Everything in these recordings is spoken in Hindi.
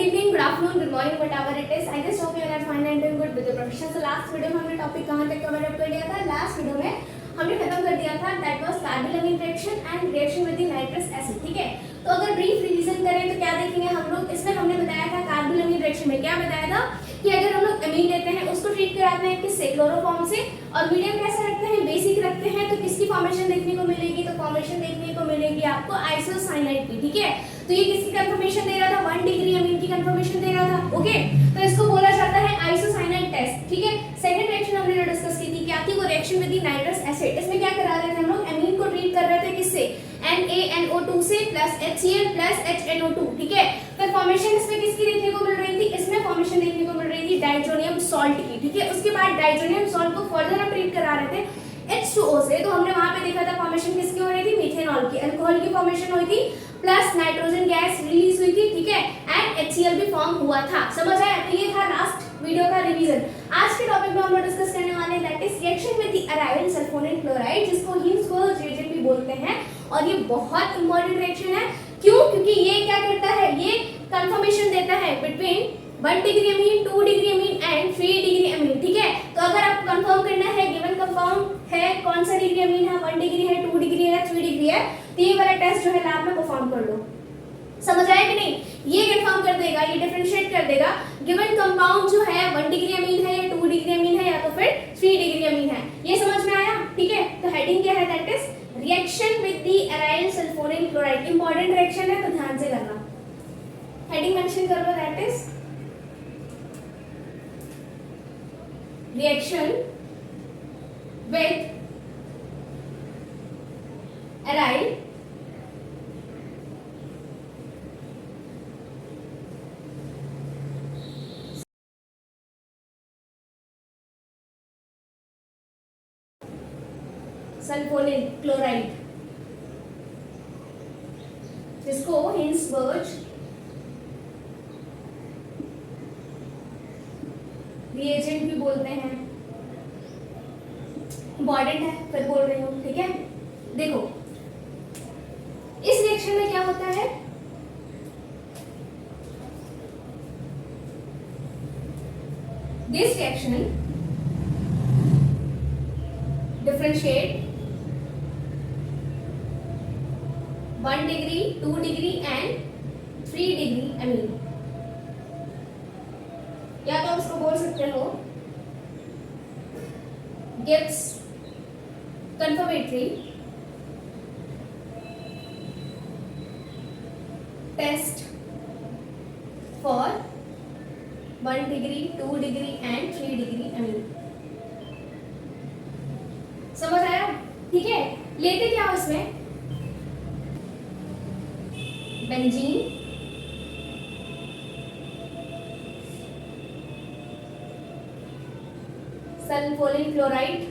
evening, good afternoon, good morning, whatever it is. I just hope you are fine and doing good with your profession. So last video में हमने टॉपिक कहाँ तक कवर अप कर दिया था? लास्ट वीडियो में हमने खत्म कर दिया था that was carbonyl reaction and reaction with the nitrous acid. ठीक है, तो अगर ब्रीफ रिवीजन करें तो क्या देखेंगे हम लोग. इसमें हमने बताया था कार्बोनिल रिएक्शन में क्या बताया था कि अगर हम लोग अमीन लेते हैं उसको ट्रीट कराते हैं किससे, क्लोरोफॉर्म से, और मीडियम कैसे रखते हैं, बेसिक रखते हैं, तो किसकी फॉर्मेशन देखने को मिलेगी, तो फॉर्मेशन देखने को मिलेगी आपको आइसोसाइनाइड की. ठीक है, तो ये किसकी कंफर्मेशन दे रहा था, 1 डिग्री अमीन की कंफर्मेशन दे रहा था. ओके, तो इसको बोला जाता है आइसोसाइनाइड टेस्ट. ठीक है, सेकंड रिएक्शन हमने डिस्कस की थी, क्या थी वो, reaction with the nitrous acid. इसमें क्या करा रहे थे हम लोग, अमीन को ट्रीट कर रहे थे किससे, NaNO2 से प्लस HCl प्लस HNO2. ठीक है, फिर फॉर्मेशन इसमें किसकी देखने को मिल रही थी, इसमें फॉर्मेशन देखने को मिल रही थी डाइजोनियम सॉल्ट की. ठीक है, उसके बाद डाइजोनियम सॉल्ट को फर्दर हम ट्रीट करा रहे थे H2O से, तो हमने वहां पे देखा था फॉर्मेशन किसकी हो रही थी, मीथेनॉल की, अल्कोहल की फॉर्मेशन हुई थी, प्लस नाइट्रोजन गैस रिलीज हुई थी. ठीक है, एंड HCl भी फॉर्म हुआ था. समझ आया? तो ये था लास्ट वीडियो का रिवीजन. आज के टॉपिक में हम लोग डिस्कस करने वाले हैं that is reaction with the aryl sulphonate chloride, जिसको हिंसबर्ग रिएक्शन भी बोलते हैं. और ये बहुत इंपॉर्टेंट रिएक्शन है. क्यों? क्योंकि ये क्या करता है, ये कंफर्मेशन देता है between 1 degree amine, 2 degree amine and 3 degree अमीन. ठीक है, तो अगर आप कंफर्म करना है गिवन कंपाउंड है कौन सा डिग्री अमीन है, 1 डिग्री है, 2 डिग्री है, 3 डिग्री है, तो ये वाला टेस्ट जो है लैब में परफॉर्म कर लो. समझ आया कि नहीं? ये कंफर्म कर देगा, ये डिफरेंशिएट कर देगा गिवन कंपाउंड जो है 1 डिग्री अमीन है या 2 डिग्री अमीन है या तो फिर 3 डिग्री अमीन है. ये समझ में आया? ठीक है, तो हेडिंग क्या है, that is reaction with the aryl sulfonyl chloride. Important reaction है तो ध्यान से करना. हेडिंग मेंशन कर लो, that is reaction with aryl sulfonyl chloride, जिसको हिंसबर्ग रिएजेंट भी बोलते हैं. इंपॉर्टेंट है, फिर बोल रही हूं. ठीक है, देखो इस रिएक्शन में क्या होता है, this reaction differentiate 1 degree, 2 degree and 3 degree amine. या तो उसको बोल सकते हो gives confirmatory test for 1 degree, 2 degree and 3 degree amine. समझ आया? ठीक है, लेते क्या उसमें, बेंजीन, सल्फोनिल क्लोराइड,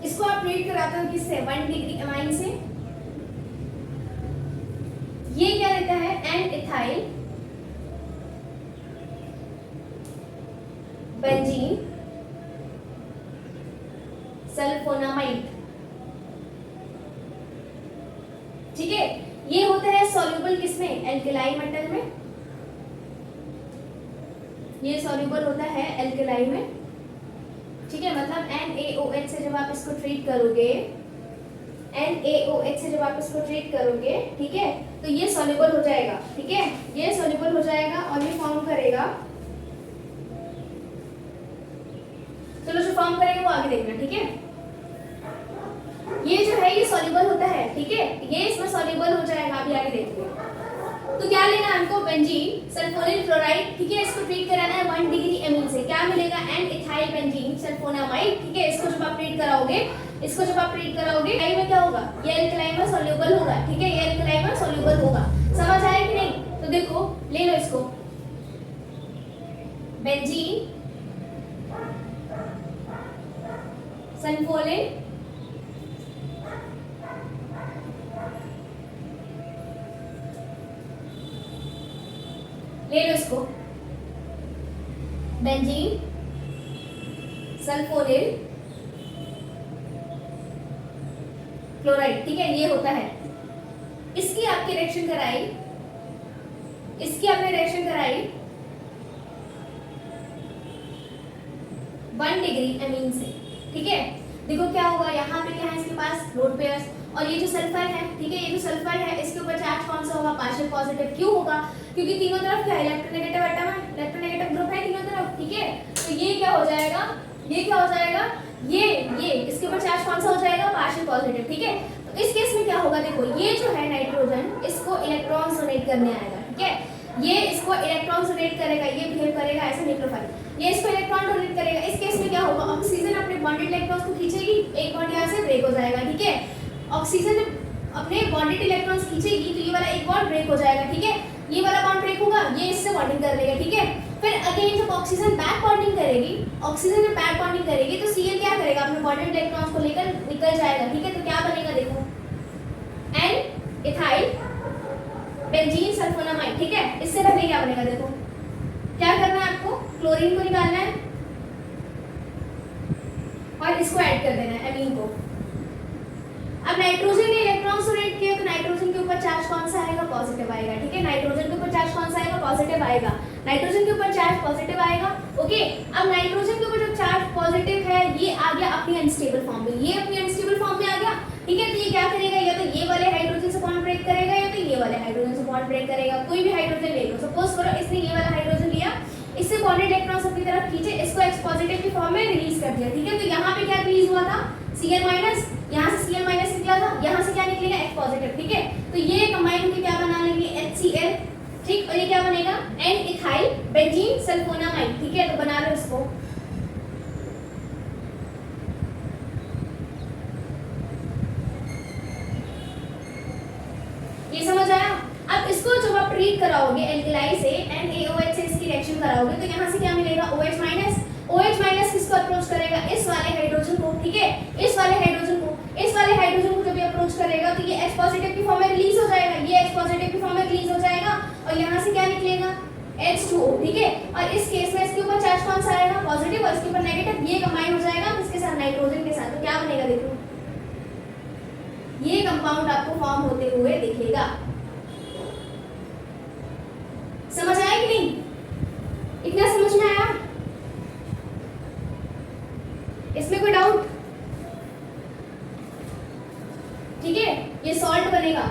इसको आप ट्रीट कराते हो किससे, 1 डिग्री अमाइन से. ये क्या देता है, एन इथाइल बेंजीन सल्फोनामाइड. ठीक है, ये होता है सॉल्युबल किसमें, एल्कलाई मेटल में. ये सॉल्युबल होता है एल्कलाई में. ठीक है, मतलब NaOH से जब आप इसको ट्रीट करोगे, NaOH से जब आप इसको ट्रीट करोगे, ठीक है, तो ये सॉल्युबल हो जाएगा. ठीक है, ये सॉल्युबल हो जाएगा और ये फॉर्म करेगा, चलो जो फॉर्म करेगा वो आगे देखना. ठीक है, ये जो है ये सॉल्युबल होता है. ठीक है, ये इसमें सॉल्युबल हो जाएगा, अभी आगे देखिए. तो क्या लेना है हमको, बेंजीन सल्फोनिल क्लोराइड. ठीक है, इसको ट्रीट कराना है 1 डिग्री अमीन से. क्या मिलेगा, एन इथाइल बेंजीन सल्फोनामाइड. ठीक है, इसको जब आप ट्रीट कराओगे, इसको जब आप ट्रीट कराओगे, एल्कलाई में क्या होगा, ये एल्कलाई में सॉल्युबल होगा. ठीक है, ये एल्कलाई में सॉल्युबल होगा. समझ आया कि नहीं? तो देखो ले लो इसको, बेंजीन सल्फोनिल ले लो इसको, बेंजीन सल्फोनिल क्लोराइड. ठीक है, ये होता है. इसकी आपकी रिएक्शन कराई इसकी आपने रिएक्शन कराई 1 डिग्री एमीन से, ठीक है। देखो क्या होगा, यहाँ पे क्या है इसके पास लोड पेयर्स, और ये जो सल्फर है, ठीक है, ये जो सल्फर है इसके ऊपर चार्ज कौन सा होगा, पार्शियल पॉजिटिव। क्यों होगा, क्योंकि तीनों तरफ क्या है, इलेक्ट्रोनेगेटिव एटम है, इलेक्ट्रोनेगेटिव ग्रुप है तीनों तरफ, ठीक है। तो ये क्या हो जाएगा, ये क्या हो जाएगा, ये इसके ऊपर चार्ज कौन सा हो जाएगा, पार्शियल पॉजिटिव, ठीक है। तो इस केस में क्या होगा, देखो ये जो है नाइट्रोजन इसको इलेक्ट्रॉन डोनेट करने आएगा, ठीक है। ये इसको इलेक्ट्रॉन डोनेट करेगा, ये बिहेव करेगा ऐसा न्यूक्लियोफाइल, ये इसको इलेक्ट्रॉन डोनेट करेगा। इस केस में क्या होगा, ऑक्सीजन अपने बॉन्डेड इलेक्ट्रॉन्स को खींचेगी, एक बॉन्ड यहाँ से ब्रेक हो जाएगा, ठीक है। ऑक्सीजन अपने बॉन्डेड इलेक्ट्रॉन्स खींचेगी तो ये वाला एक बॉन्ड ब्रेक हो जाएगा, ठीक है। ये वाला बॉन्ड ब्रेक होगा, ये इससे बॉन्डिंग कर लेगा, ठीक है। फिर अगेन जब ऑक्सीजन बैक बॉन्डिंग करेगी, ऑक्सीजन जब बैक बॉन्डिंग करेगी तो Cl क्या करेगा, अपने बॉन्डेड इलेक्ट्रॉन्स को लेकर निकल जाएगा, ठीक है। तो क्या बनेगा, देखो N इथाइल बेंजीन सल्फोनामाइड, ठीक है। इससे पहले क्या बनेगा, देखो क्या करना है आपको, क्लोरीन को निकालना है और इसको ऐड कर देना है एमीन को। अब नाइट्रोजन ने इलेक्ट्रॉन्स डोनेट किया तो नाइट्रोजन के ऊपर चार्ज कौन सा आएगा, पॉजिटिव आएगा, ठीक है। नाइट्रोजन के ऊपर चार्ज कौन सा आएगा, पॉजिटिव आएगा, नाइट्रोजन के ऊपर चार्ज पॉजिटिव आएगा, ओके। अब नाइट्रोजन के ऊपर जब चार्ज पॉजिटिव है ये आ गया अपनी अनस्टेबल फॉर्म में, ये अपनी अनस्टेबल फॉर्म में आ गया, ठीक है। तो ये क्या करेगा, या तो ये वाले हाइड्रोजन से बॉन्ड ब्रेक करेगा या तो ये वाले हाइड्रोजन से बॉन्ड ब्रेक करेगा, कोई भी हाइड्रोजन ले लो। सपोज करो इसने ये वाला हाइड्रोजन लिया, इससे बॉन्डेड इलेक्ट्रॉन्स अपनी तरफ खींचे, इसको X पॉजिटिव की फॉर्म में रिलीज कर दिया, ठीक है। तो यहाँ पे क्या रिलीज हुआ था, Cl माइनस, यहाँ से Cl माइनस निकला था, यहाँ से क्या निकलेगा, X पॉजिटिव, ठीक है। तो ये कंबाइन होकर क्या बना लेंगे, HCl, ठीक। और ये क्या बनेगा, N इथाइल बेंजीन सल्फोनामाइड, ठीक है। तो बना लो इसको, ये समझ आया। अब इसको जब आप ट्रीट कराओगे एल्कलाई से, NaOH से इसकी रिएक्शन कराओगे तो यहाँ से क्या मिलेगा, OH माइनस। OH माइनस किसको अप्रोच करेगा, इस वाले हाइड्रोजन को, ठीक है, इस वाले हाइड्रोजन को, इस वाले हाइड्रोजन को जब ये अप्रोच करेगा तो ये H पॉजिटिव की फॉर्म में रिलीज हो जाएगा, ये H पॉजिटिव की फॉर्म में रिलीज हो जाएगा और यहाँ से क्या निकलेगा, H2O, ठीक है। और इस केस में इसके ऊपर चार्ज कौन सा आएगा, पॉजिटिव, और इसके ऊपर नेगेटिव, ये कंबाइन हो जाएगा इसके साथ नाइट्रोजन के साथ। तो क्या बनेगा, देखो ये कंपाउंड आपको फॉर्म होते हुए दिखेगा। समझ आया कि नहीं, इतना समझ में आया, इसमें कोई डाउट, ठीक है। ये सॉल्ट बनेगा।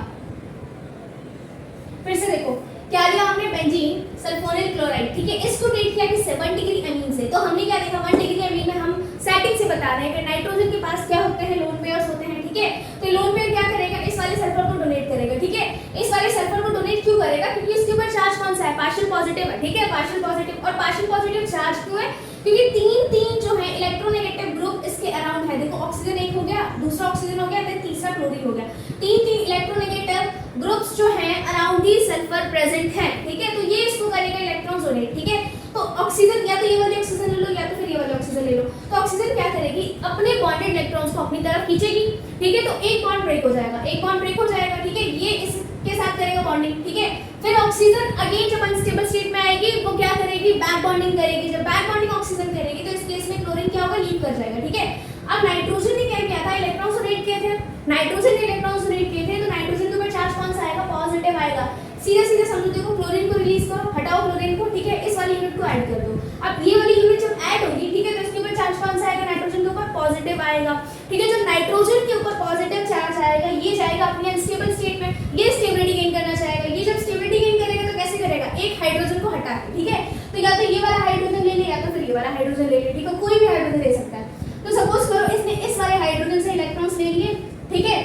फिर से देखो क्या लिया हमने, बेंजीन सल्फोनिल क्लोराइड, ठीक है। इसको ट्रीट किया किससे, 1 डिग्री एमीन से। तो हमने क्या देखा, 1 डिग्री एमीन में हम सेटिंग से बता रहे हैं कि नाइट्रोजन के पास क्या होते हैं, लोन पेयर्स होते हैं, ठीक है। तो लोन पेयर क्या करेगा, इस वाले सल्फर को डोनेट करेगा, ठीक है। इस वाले सल्फर को डोनेट क्यों करेगा, क्योंकि इसके ऊपर चार्ज कौन सा है, पार्शियल पॉजिटिव है, ठीक है, पार्शियल पॉजिटिव। और पार्शियल पॉजिटिव चार्ज क्यों है, क्योंकि तीन जो है इलेक्ट्रोनेगेटिव ग्रुप इसके अराउंड है। देखो ऑक्सीजन एक हो गया, दूसरा ऑक्सीजन हो गया, फिर तीसरा क्लोरीन हो गया, तीन इलेक्ट्रोनेगेटिव ग्रुप्स जो हैं अराउंड दी सल्फर प्रेजेंट है, ठीक है। तो ये इसको करेगा इलेक्ट्रॉन डोनेट, ठीक है। तो ऑक्सीजन या तो ये वाली ऑक्सीजन ले लो या तो फिर ये वाली ऑक्सीजन ले लो। तो ऑक्सीजन क्या करेगी, अपने बॉन्डेड इलेक्ट्रॉन्स को अपनी तरफ खींचेगी, ठीक है। तो एक बॉन्ड ब्रेक हो जाएगा, एक बॉन्ड ब्रेक हो जाएगा, ठीक है। ये इसके साथ करेगा बॉन्डिंग, ठीक है। फिर ऑक्सीजन अगेन जब अनस्टेबल स्टेट में आएगी वो क्या करेगी, बैक बॉन्डिंग करेगी। जब बैक बॉन्डिंग ऑक्सीजन करेगी तो इस केस में क्लोरीन क्या होगा, लीव कर जाएगा, ठीक है। अब नाइट्रोजन ने क्या किया था, इलेक्ट्रॉन्स डोनेट किए थे, नाइट्रोजन ने इलेक्ट्रॉन्स डोनेट किए थे, तो नाइट्रोजन के ऊपर चार्ज कौन सा आएगा, पॉजिटिव आएगा। सीधे सीधे समझो, देखो क्लोरीन को रिलीज करो, हटाओ क्लोरीन को, ठीक है। इस वाली यूनिट को ऐड कर दो। अब ये वाली यूनिट जब ऐड होगी, ठीक है, तो इसके ऊपर चार्ज कौन सा आएगा, नाइट्रोजन के ऊपर पॉजिटिव आएगा, ठीक है। जब नाइट्रोजन के ऊपर पॉजिटिव चार्ज आएगा ये जाएगा अपने अनस्टेबल स्टेट में, ये स्टेबिलिटी गेन करना चाहेगा। ये जब स्टेबिलिटी गेन करेगा तो कैसे करेगा, एक हाइड्रोजन को हटा के, ठीक है। तो या तो ये वाला हाइड्रोजन ले ले या तो फिर ये वाला हाइड्रोजन ले ले, ठीक है, कोई भी हाइड्रोजन ले सकता है। तो सपोज करो इसने इस वाले हाइड्रोजन से इलेक्ट्रॉन्स ले लिए, ठीक है,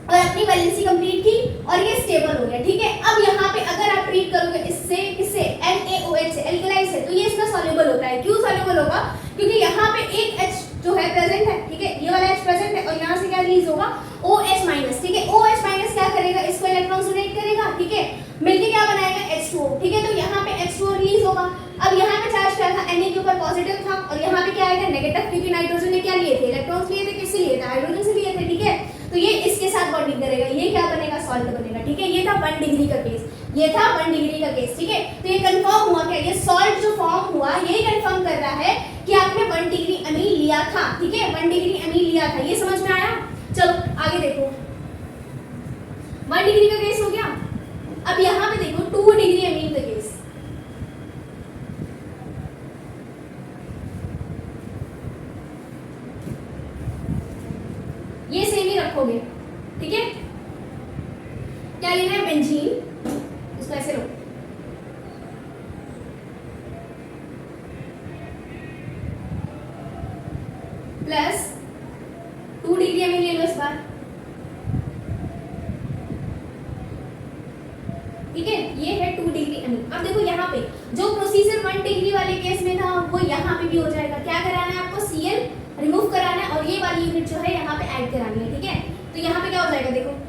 और अपनी वैलेंसी कंप्लीट की और ये स्टेबल हो गया, ठीक है। अब यहाँ पे अगर आप ट्रीट करोगे इससे NaOH से, एल्कलाई से, तो ये इसमें सॉल्युबल होता है। क्यों सॉल्युबल होगा, क्योंकि यहाँ पे एक H जो है प्रेजेंट है, ठीक है, ये वाला H प्रेजेंट है और यहाँ से क्या रिलीज होगा, OH माइनस, ठीक है। OH माइनस क्या करेगा, इसको इलेक्ट्रॉन डोनेट करेगा, ठीक है, मिलके क्या बनाएगा, H2O, ठीक है। तो यहाँ पे H2O रिलीज होगा। अब यहाँ पे चार्ज क्या था, Na के ऊपर पॉजिटिव था और यहाँ पे क्या आएगा, नेगेटिव, क्योंकि नाइट्रोजन ने क्या लिए थे, इलेक्ट्रॉन्स लिए थे, किससे लिए थे, हाइड्रोजन से लिए थे, ठीक है। तो ये इसके साथ बॉन्डिंग करेगा, ये क्या बनेगा, सॉल्ट बनेगा, ठीक है। ये था 1 डिग्री का केस, ये था 1 डिग्री का केस, ठीक है। तो ये कंफर्म हुआ क्या, ये सॉल्ट जो फॉर्म हुआ यही कंफर्म कर रहा है कि आपने 1 डिग्री अमीन लिया था, ठीक है, 1 डिग्री अमीन लिया था। ये समझ में आया। चलो आगे देखो, 1 डिग्री का केस हो गया। अब यहाँ पे देखो 2 डिग्री अमीन क्या लेना है, बेंजीन, इसको ऐसे लो, प्लस 2 डिग्री अमीन ले लो इस बार, ठीक है, ये है 2 डिग्री अमीन। अब देखो यहाँ पे जो प्रोसीजर 1 डिग्री वाले केस में था वो यहाँ पे भी हो जाएगा। क्या कराना है आपको, Cl रिमूव कराना है और ये वाली यूनिट जो है यहाँ पे ऐड करानी है, ठीक है। तो यहाँ पे क्या हो जाएगा, देखो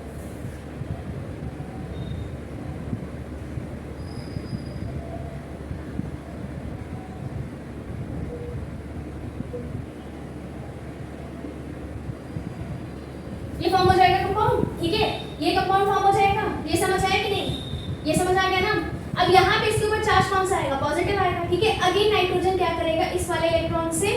ये फॉर्म हो जाएगा कंपाउंड, ठीक है, ये कंपाउंड फॉर्म हो जाएगा। ये समझ आया कि नहीं, ये समझ आ गया ना। अब यहाँ पे इसके ऊपर चार्ज कौन सा आएगा, पॉजिटिव आएगा, ठीक है। अगेन नाइट्रोजन क्या करेगा, इस वाले इलेक्ट्रॉन से,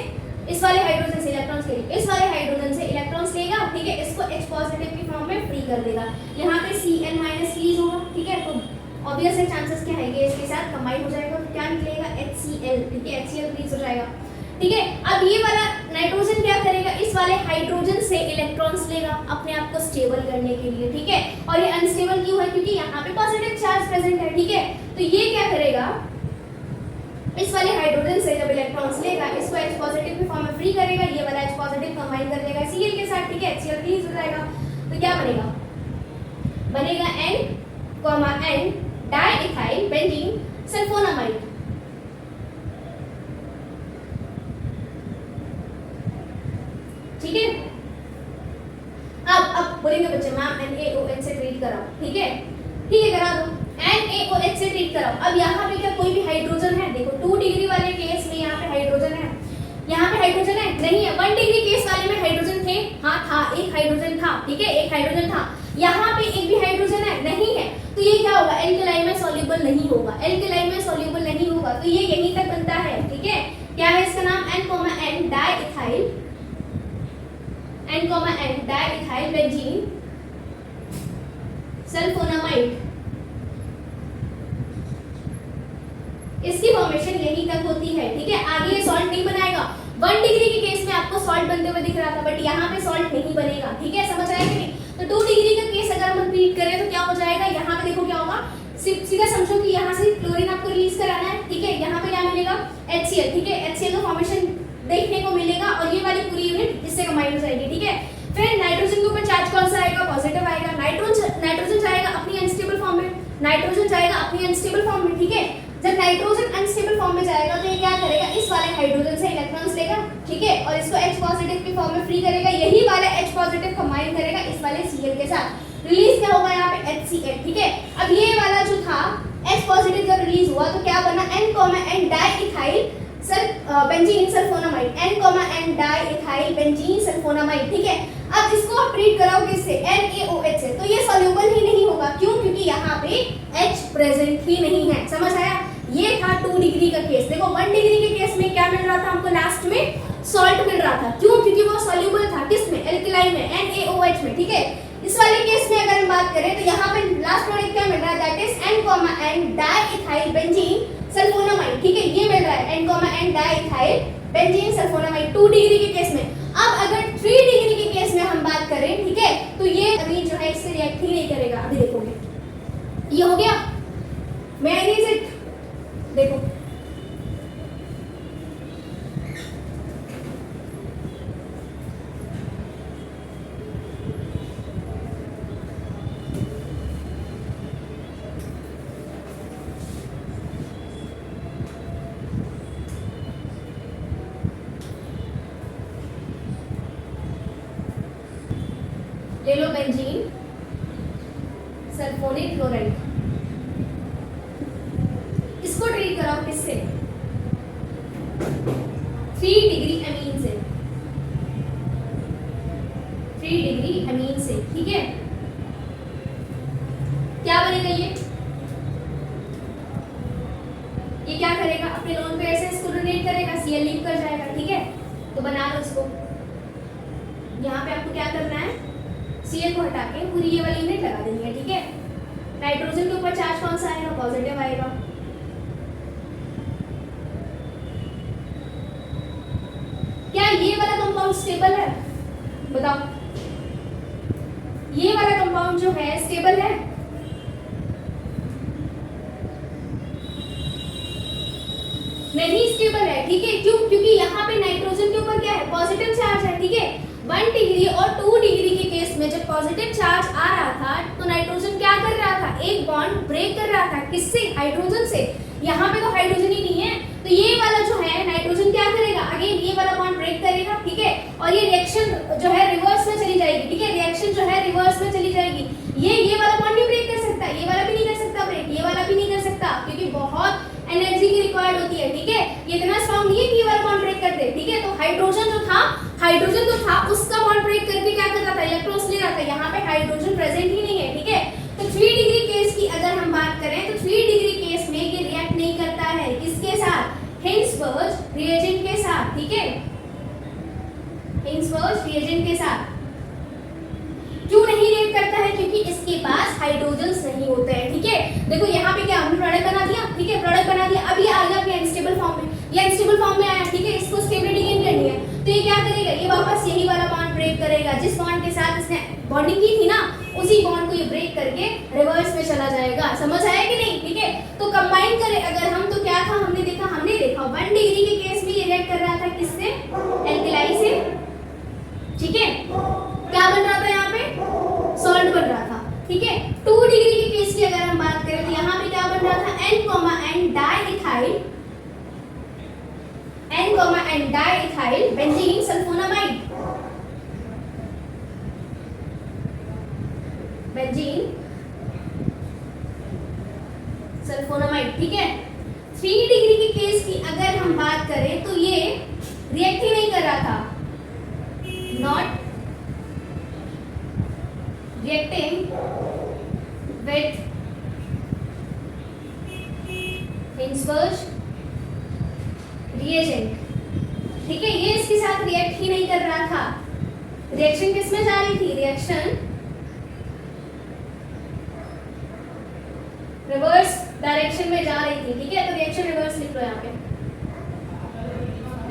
इस वाले हाइड्रोजन से इलेक्ट्रॉन्स के लिए, इस वाले हाइड्रोजन से इलेक्ट्रॉन्स लेगा, ठीक है, इसको H पॉजिटिव की फॉर्म में फ्री कर देगा। यहाँ पे Cl माइनस रिलीज होगा, ठीक है। तो ऑब्वियस है चांसेस क्या है, ये इसके साथ कंबाइन हो जाएगा, तो क्या निकलेगा, HCl, ठीक है, HCl रिलीज हो जाएगा, ठीक है। अब ये वाला नाइट्रोजन क्या करेगा, इस वाले हाइड्रोजन से इलेक्ट्रॉन्स लेगा अपने आप को स्टेबल करने के लिए, ठीक है। और ये अनस्टेबल क्यों है, क्योंकि यहाँ पे पॉजिटिव चार्ज प्रेजेंट है, ठीक है। तो ये क्या करेगा, इस वाले हाइड्रोजन से जब इलेक्ट्रॉन्स लेगा, इसको H पॉजिटिव की फॉर्म में फ्री करेगा, ये वाला H पॉजिटिव कंबाइन कर लेगा Cl के साथ, ठीक है, HCl रिलीज हो जाएगा। तो क्या बनेगा, बनेगा N, डाइइथाइल बेंजीन सल्फोनामाइड, ठीक है। अब बोलेंगे बच्चे मैम NaOH से ट्रीट कराओ, ठीक है, ठीक है, करा दो, NaOH से ट्रीट कराओ। अब यहाँ पे क्या कोई भी हाइड्रोजन है, देखो 2 डिग्री वाले केस में यहाँ पे हाइड्रोजन है, यहाँ पे हाइड्रोजन है, नहीं है। 1 डिग्री केस वाले में हाइड्रोजन थे, हाँ था, एक हाइड्रोजन था, ठीक है, एक हाइड्रोजन था। यहाँ पे एक भी हाइड्रोजन है, नहीं है। तो ये क्या होगा, एल्केलाइन में सॉल्युबल नहीं होगा, एल्केलाइन में सॉल्युबल नहीं होगा, तो ये यहीं तक बनता है, ठीक है। क्या है इसका नाम, N, diethyl, N, diethyl benzene sulphonamide. इसकी फॉर्मेशन यहीं तक होती है, ठीक है। आगे ये सॉल्ट नहीं बनाएगा। 1 डिग्री के केस में आपको सॉल्ट बनते हुए दिख रहा था, बट यहाँ पे सॉल्ट नहीं बनेगा, ठीक है, समझ आया कि नहीं। तो 2 डिग्री का केस अगर हम रिपीट करें तो क्या हो जाएगा, यहाँ पे देखो क्या होगा, सीधा समझो कि यहाँ से क्लोरीन आपको रिलीज कराना है, ठीक है। यहाँ पे क्या मिलेगा, HCl, ठीक है, HCl का फॉर्मेशन देखने को मिलेगा और ये वाली पूरी यूनिट इससे कंबाइन हो जाएगी, ठीक है। फिर नाइट्रोजन के ऊपर चार्ज कौन सा आएगा, पॉजिटिव आएगा। नाइट्रोजन जाएगा अपनी अनस्टेबल फॉर्म में, नाइट्रोजन जाएगा अपनी अनस्टेबल फॉर्म में, ठीक है। जब नाइट्रोजन अनस्टेबल फॉर्म में जाएगा तो ये क्या करेगा, इस वाले हाइड्रोजन से इलेक्ट्रॉन्स लेगा, ठीक है, और इसको H पॉजिटिव की फॉर्म में फ्री करेगा, यही वाला H पॉजिटिव कंबाइन करेगा इस वाले Cl के साथ, रिलीज क्या होगा यहाँ पे, HCl, ठीक है। अब ये वाला जो था H पॉजिटिव जब रिलीज हुआ तो क्या बना, N, diethyl benzene sulphonamide, N, diethyl benzene sulphonamide, ठीक है। अब इसको आप ट्रीट कराओ किससे, NaOH से, तो ये सॉल्युबल ही नहीं होगा, क्यों, क्योंकि यहाँ पे H प्रेजेंट ही नहीं है, समझ आया। ये था 2 डिग्री का केस। देखो 1 डिग्री के केस में क्या मिल रहा था हमको, लास्ट में सॉल्ट मिल रहा था, क्यों, क्योंकि वो सॉल्युबल था किसमें, एल्केलाइन में, NaOH में, ठीक है। इस वाले केस में अगर हम बात करें तो यहाँ पे लास्ट प्रोडक्ट क्या मिल रहा है, that is N, diethyl benzene sulphonamide, ठीक है, ये मिल रहा है N, diethyl benzene sulphonamide 2 degree के केस में। अब अगर 3 डिग्री के केस में हम बात करें, ठीक है, तो ये अभी जो है इससे रिएक्ट ही नहीं करेगा, अभी देखोगे। ये हो गया, मैग्नीज इट, देखो ले लो बेंजीन सल्फोनिक क्लोराइड, इसको ट्रीट कराओ किससे, 3 डिग्री अमीन से, 3 डिग्री अमीन से, ठीक है। क्या बनेगा ये क्या करेगा, अपने लोन पे ऐसे इसको डोनेट करेगा, Cl लीव कर जाएगा, ठीक है। तो बना लो इसको, यहाँ पे आपको क्या करना है, Cl को हटा के पूरी ये वाली यूनिट लगा देनी है, ठीक है। नाइट्रोजन के ऊपर चार्ज कौन सा आएगा, पॉजिटिव आएगा। क्या ये वाला कंपाउंड स्टेबल है, बताओ, ये वाला कंपाउंड जो है स्टेबल है, नहीं स्टेबल है, ठीक है। क्यों? क्योंकि यहाँ पे नाइट्रोजन के ऊपर क्या है, पॉजिटिव चार्ज है, ठीक है। 1 डिग्री और 2 डिग्री के केस में जब पॉजिटिव चार्ज आ रहा था तो नाइट्रोजन क्या कर रहा था, एक बॉन्ड ब्रेक कर रहा था, किससे, हाइड्रोजन से। यहाँ पे तो हाइड्रोजन ही नहीं है, तो ये वाला जो है नाइट्रोजन क्या करेगा, अगेन ये वाला बॉन्ड ब्रेक करेगा, ठीक है। और ये रिएक्शन जो है रिवर्स में चली जाएगी, ठीक है, रिएक्शन जो है रिवर्स में चली जाएगी। ये वाला बॉन्ड नहीं ब्रेक कर सकता, ये वाला भी नहीं कर सकता ब्रेक, ये वाला भी नहीं कर सकता, क्योंकि बहुत एनर्जी की रिक्वायर्ड होती है, ठीक है। ये इतना स्ट्रांग नहीं है कि ये वाला बॉन्ड ब्रेक कर दे, ठीक है। तो हाइड्रोजन जो था उसका बॉन्ड ब्रेक करके क्या कर रहा था, इलेक्ट्रॉन्स ले रहा था। यहाँ पे हाइड्रोजन प्रेजेंट ही नहीं है, ठीक है। तो 3 डिग्री केस की अगर हम बात करें तो 3 डिग्री केस में ये रिएक्ट नहीं करता है, किसके साथ, हिंसबर्ग रिएजेंट के साथ, ठीक है, हिंसबर्ग रिएजेंट के साथ। क्यों नहीं रिएक्ट करता है, क्योंकि इसके पास हाइड्रोजन्स नहीं होते हैं, ठीक है। देखो यहाँ पे क्या हमने प्रोडक्ट बना दिया, ठीक है, प्रोडक्ट बना दिया। अब ये आ गया अपने अनस्टेबल फॉर्म में, ये अनस्टेबल फॉर्म में आया, ठीक है। इसको स्टेबिलिटी गेन करनी है, तो ये क्या करेगा, ये वापस यही वाला बॉन्ड ब्रेक करेगा, जिस बॉन्ड के साथ इसने बॉन्डिंग की थी ना, उसी बॉन्ड को ये ब्रेक करके रिवर्स में चला जाएगा। समझ आया कि नहीं, ठीक है। तो कंबाइन करें अगर हम, तो क्या था, हमने देखा 1 डिग्री के केस में ये रिएक्ट कर रहा था किससे, एल्कलाई से, ठीक है। क्या बन रहा था यहाँ पे, सॉल्ट बन रहा था, ठीक है। 2 डिग्री के केस की अगर हम बात करें तो यहाँ पे क्या बन रहा था, N, diethyl benzene sulphonamide, benzene sulphonamide, ठीक है। 3 डिग्री के केस की अगर हम बात करें तो ये रिएक्ट ही नहीं कर रहा था, not reacting with Hinsberg reagent, ठीक है। ये इसके साथ रिएक्ट ही नहीं कर रहा था। रिएक्शन किस में जा रही थी, रिएक्शन रिवर्स डायरेक्शन में जा रही थी, ठीक है। तो रिएक्शन रिवर्स लिख लो यहाँ पे,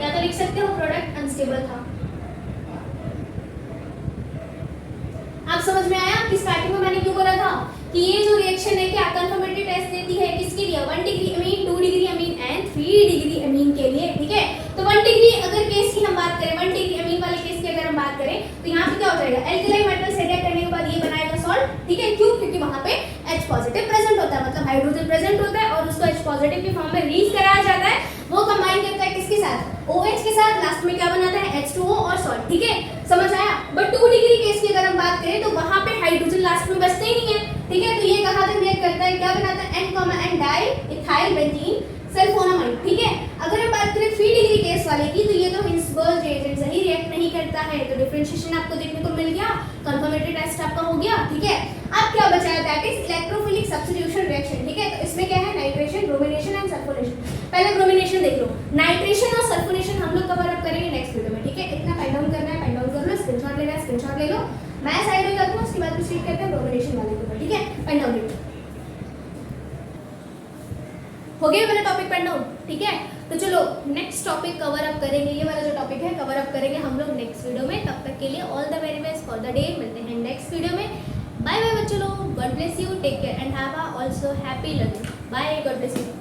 या तो लिख सकते हो प्रोडक्ट अनस्टेबल था। आप समझ में आया कि स्टार्टिंग में मैंने क्यों बोला था कि ये जो रिएक्शन है क्या कंफर्मेटरी टेस्ट देती है, किसके लिए, 1 degree amine, 2 degree amine and 3 degree अमीन के लिए, ठीक है। तो 1 डिग्री अगर केस की हम बात करें, 1 डिग्री अमीन वाले केस की अगर हम बात करें तो यहाँ पे क्या हो जाएगा, एल्कलाई मेटल से रिएक्ट करने के बाद ये बनाएगा सॉल्ट, ठीक है। क्यों? क्योंकि वहां पे H पॉजिटिव प्रेजेंट होता है, मतलब हाइड्रोजन प्रेजेंट होता है और उसको H पॉजिटिव के फॉर्म में रिलीज कराया जाता है। वो कंबाइन करता है किसके साथ, OH के साथ, लास्ट में क्या बनाता है, H2O और सॉल्ट, ठीक है। समझ आया। बट 2 डिग्री केस की अगर हम बात करें तो वहां पे हाइड्रोजन लास्ट में बचते ही नहीं है, ठीक है। तो ये कहां तक रिएक्ट करता है, क्या बनाता है, N, डाइइथाइल बेंजीन सल्फोनामाइड, ठीक है। अगर हम बात करें 3 डिग्री केस वाले की, तो ये तो हिंसबर्ग रिएजेंट से ही रिएक्ट नहीं करता है। तो डिफरेंशिएशन आपको देखने को मिल गया, कंफर्मेटरी टेस्ट आपका हो गया, ठीक है। अब क्या बचा है, that is electrophilic substitution reaction, ठीक है। तो इसमें क्या है, नाइट्रेशन, ब्रोमिनेशन एंड सल्फोनेशन। पहले ब्रोमिनेशन देख लो, नाइट्रेशन और सल्फोनेशन हम लोग कवर अप करेंगे नेक्स्ट वीडियो में, ठीक है। इतना पेन डाउन करना है, पेन डाउन कर लो, स्क्रीनशॉट लेना है, स्क्रीनशॉट ले लो। मैं साइड हो जाता हूं, उसके बाद प्रोसीड करते हैं ब्रोमिनेशन वाले के ऊपर, ठीक है। पेन डाउन ले लो, हो गया मेरा टॉपिक पेन डाउन, ठीक है। तो चलो नेक्स्ट टॉपिक कवर अप करेंगे, ये वाला जो टॉपिक है कवर अप करेंगे हम लोग नेक्स्ट वीडियो में। तब तक के लिए all the very best for the day, मिलते हैं नेक्स्ट वीडियो में। बाय बाय बच्चों लोग, God bless you, take care and have a also happy learning. Bye, God bless you.